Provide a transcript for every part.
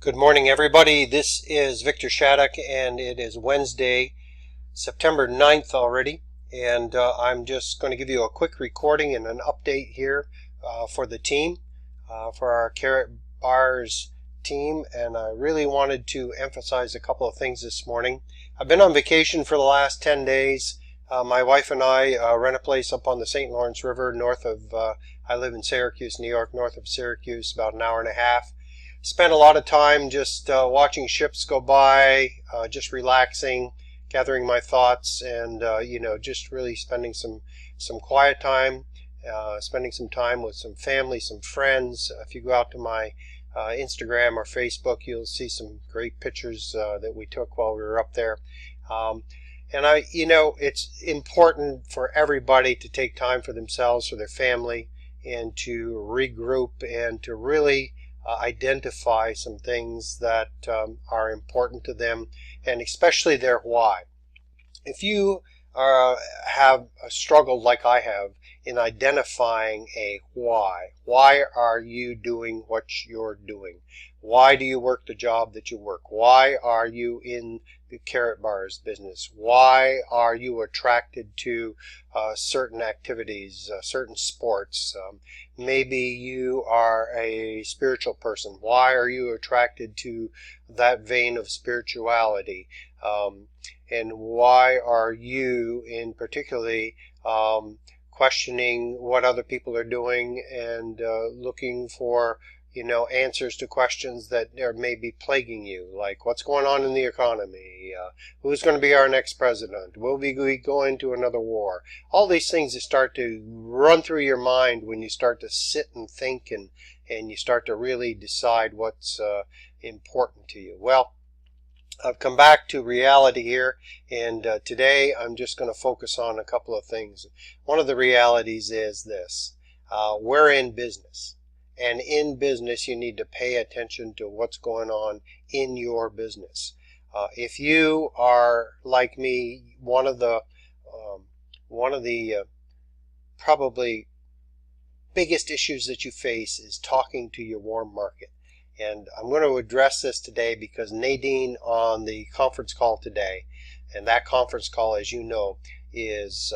Good morning, everybody. This is Victor Shattuck, and it is Wednesday, September 9th already. And I'm just going to give you a quick recording and an update here for the team, for our Karatbars team. And I really wanted to emphasize a couple of things this morning. I've been on vacation for the last 10 days. My wife and I rent a place up on the St. Lawrence River north of, I live in Syracuse, New York, north of Syracuse, about an hour and a half. Spent a lot of time just watching ships go by, just relaxing, gathering my thoughts, and just really spending some quiet time, spending some time with some family, some friends. If you go out to my Instagram or Facebook, you'll see some great pictures that we took while we were up there. It's important for everybody to take time for themselves, for their family, and to regroup and to really identify some things that are important to them, and especially their why. If you have struggled like I have in identifying a why are you doing what you're doing? Why do you work the job that you work? Why are you in the Karatbars business? Why are you attracted to certain activities, certain sports? Maybe you are a spiritual person. Why are you attracted to that vein of spirituality? And why are you in particularly questioning what other people are doing and looking for answers to questions that are maybe plaguing you, like what's going on in the economy, who's going to be our next president, will we be going to another war? All these things that start to run through your mind when you start to sit and think and you start to really decide what's important to you. Well, I've come back to reality here, and today I'm just going to focus on a couple of things. One of the realities is this. We're in business, and in business you need to pay attention to what's going on in your business. If you are like me, one of the probably biggest issues that you face is talking to your warm market. And I'm going to address this today because Nadine on the conference call today, and that conference call, as you know, is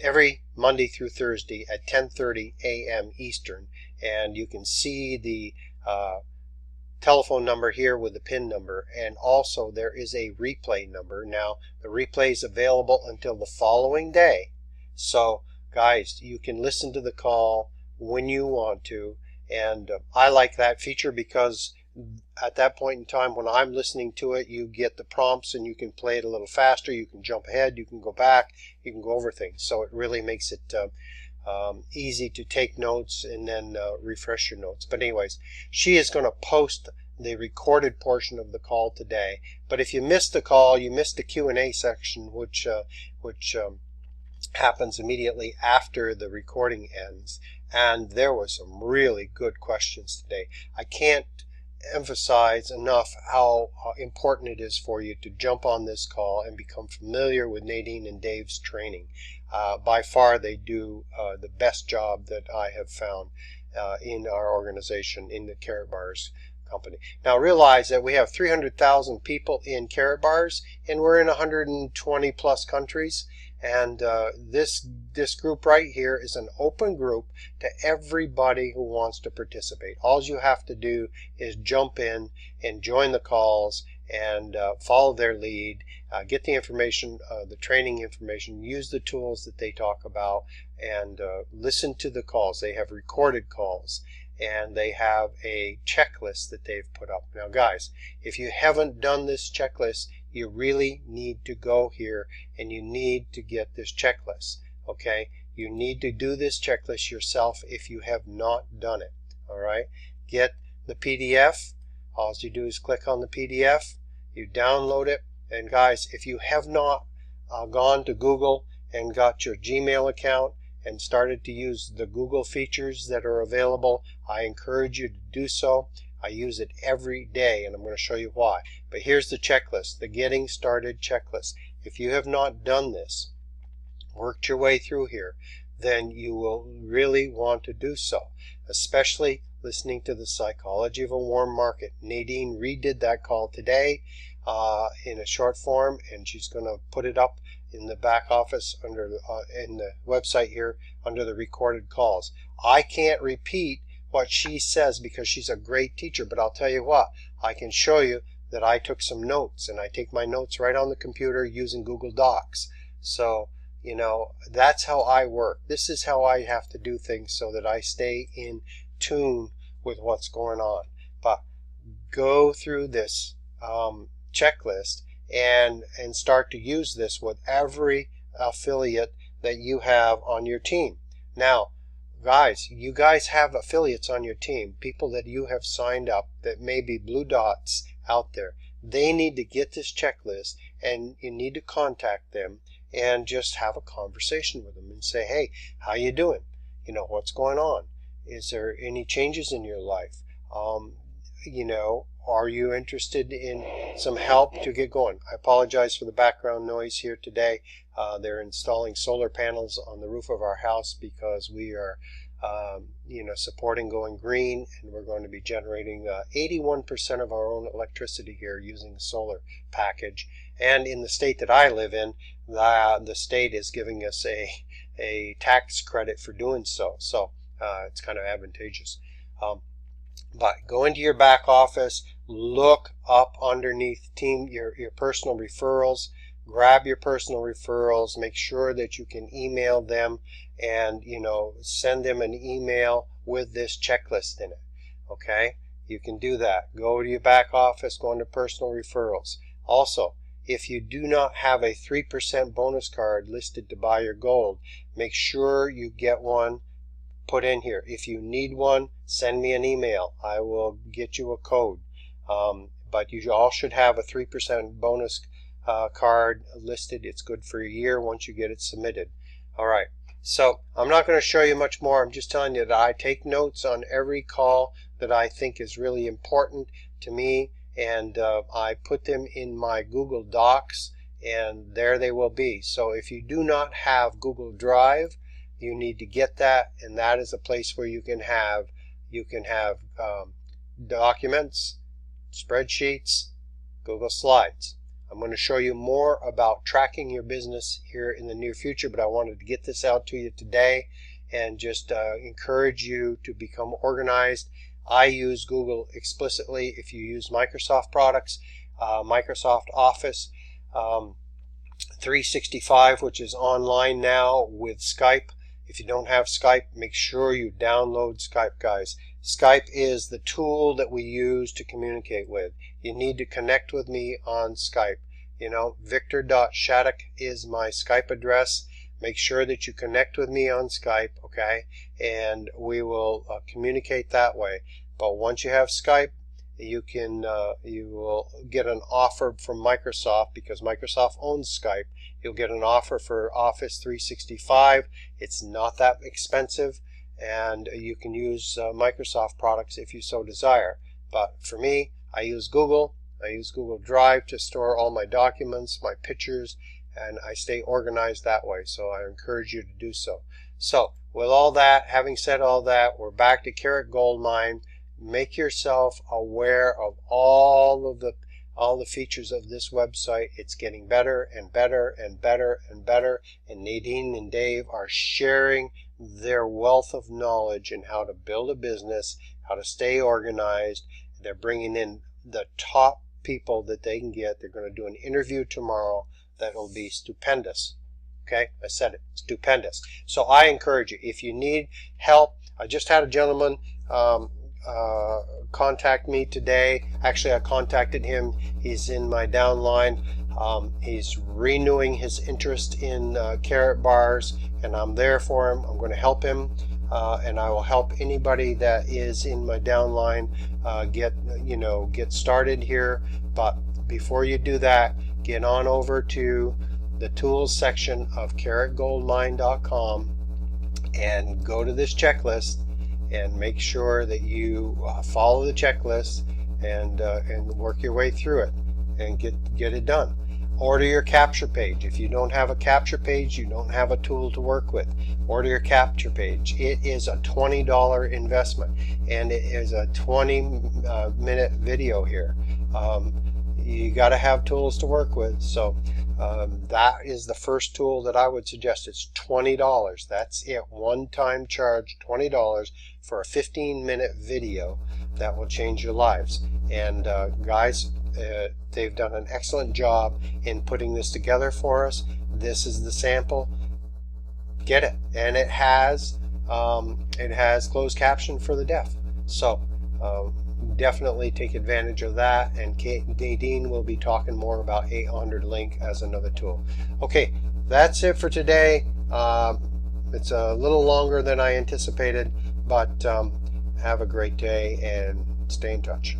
every Monday through Thursday at 10:30 a.m. Eastern. And you can see the telephone number here with the PIN number, and also there is a replay number. Now, the replay is available until the following day. So, guys, you can listen to the call when you want to. And I like that feature because at that point in time when I'm listening to it, you get the prompts and you can play it a little faster, you can jump ahead, you can go back, you can go over things. So it really makes it easy to take notes and then refresh your notes. But anyways, she is going to post the recorded portion of the call today. But if you missed the call, you missed the Q&A section, which happens immediately after the recording ends. And there were some really good questions today. I can't emphasize enough how important it is for you to jump on this call and become familiar with Nadine and Dave's training. By far, they do the best job that I have found in our organization, in the Karatbars company. Now realize that we have 300,000 people in Karatbars, and we're in 120 plus countries. And this group right here is an open group to everybody who wants to participate. All you have to do is jump in and join the calls and follow their lead, get the information, the training information, use the tools that they talk about, and listen to the calls. They have recorded calls, and they have a checklist that they've put up. Now guys, if you haven't done this checklist, you really need to go here and you need to get this checklist. Okay, you need to do this checklist yourself if you have not done it. All right, get the PDF. All you do is click on the PDF, you download it. And guys, if you have not gone to Google and got your Gmail account and started to use the Google features that are available, I encourage you to do so. I use it every day, and I'm going to show you why. But here's the checklist, the Getting Started checklist. If you have not done this, worked your way through here, then you will really want to do so. especially listening to the Psychology of a Warm Market. Nadine redid that call today in a short form, and she's going to put it up in the back office under in the website here under the recorded calls. I can't repeat what she says because she's a great teacher, but I'll tell you what, I can show you that I took some notes, and I take my notes right on the computer using Google Docs. So, you know, that's how I work. This is how I have to do things so that I stay in tune with what's going on. But go through this checklist and start to use this with every affiliate that you have on your team. Now, guys, you guys have affiliates on your team, people that you have signed up that may be blue dots out there. They need to get this checklist, and you need to contact them and just have a conversation with them and say, hey, how you doing? You know, what's going on? Is there any changes in your life? You know, are you interested in some help to get going? I apologize for the background noise here today. They're installing solar panels on the roof of our house because we are you know, supporting going green, and we're going to be generating 81% of our own electricity here using the solar package. And in the state that I live in, the state is giving us a tax credit for doing so. So it's kind of advantageous. But go into your back office, look up underneath your personal referrals, grab your personal referrals, make sure that you can email them, and, you know, send them an email with this checklist in it. Okay, you can do that. Go to your back office, go into personal referrals. Also, if you do not have a 3% bonus card listed to buy your gold, make sure you get one put in here. If you need one, send me an email. I will get you a code. But you all should have a 3% bonus card listed. It's good for a year once you get it submitted. All right. So I'm not going to show you much more. I'm just telling you that I take notes on every call that I think is really important to me, and I put them in my Google Docs, and there they will be. So if you do not have Google Drive, you need to get that, and that is a place where you can have documents, spreadsheets, Google Slides. I'm going to show you more about tracking your business here in the near future, but I wanted to get this out to you today and just encourage you to become organized. I use Google explicitly. If you use Microsoft products, Microsoft Office 365, which is online now with Skype. If you don't have Skype, make sure you download Skype, guys. Skype is the tool that we use to communicate with. You need to connect with me on Skype. You know, Victor.Shattuck is my Skype address. Make sure that you connect with me on Skype, okay? And we will communicate that way. But once you have Skype, you will get an offer from Microsoft, because Microsoft owns Skype. You'll get an offer for Office 365. It's not that expensive, and you can use Microsoft products if you so desire. But for me, I use Google. I use Google Drive to store all my documents, my pictures, and I stay organized that way. So I encourage you to do so. So with all that, having said all that, we're back to Carat Gold Mine. Make yourself aware of all the features of this website. It's getting better and better and better and better, and Nadine and Dave are sharing their wealth of knowledge in how to build a business, how to stay organized. They're bringing in the top people that they can get. They're going to do an interview tomorrow that will be stupendous. Okay, I said it, stupendous. So I encourage you, if you need help, I just had a gentleman contact me today. Actually, I contacted him. He's in my downline. He's renewing his interest in Carat bars, and I'm there for him. I'm going to help him, and I will help anybody that is in my downline get started here. But before you do that, get on over to the tools section of caratgoldmine.com and go to this checklist and make sure that you follow the checklist and work your way through it and get it done. Order your capture page. If you don't have a capture page, you don't have a tool to work with. Order your capture page. It is a $20 investment, and it is a 20-minute video here. You got to have tools to work with. So that is the first tool that I would suggest. It's $20. That's it. One-time charge, $20 for a 15-minute video that will change your lives. And guys, they've done an excellent job in putting this together for us. This is the sample. Get it, and it has closed caption for the deaf. So definitely take advantage of that. And Nadine will be talking more about 800 Link as another tool. Okay, that's it for today. It's a little longer than I anticipated, but have a great day and stay in touch.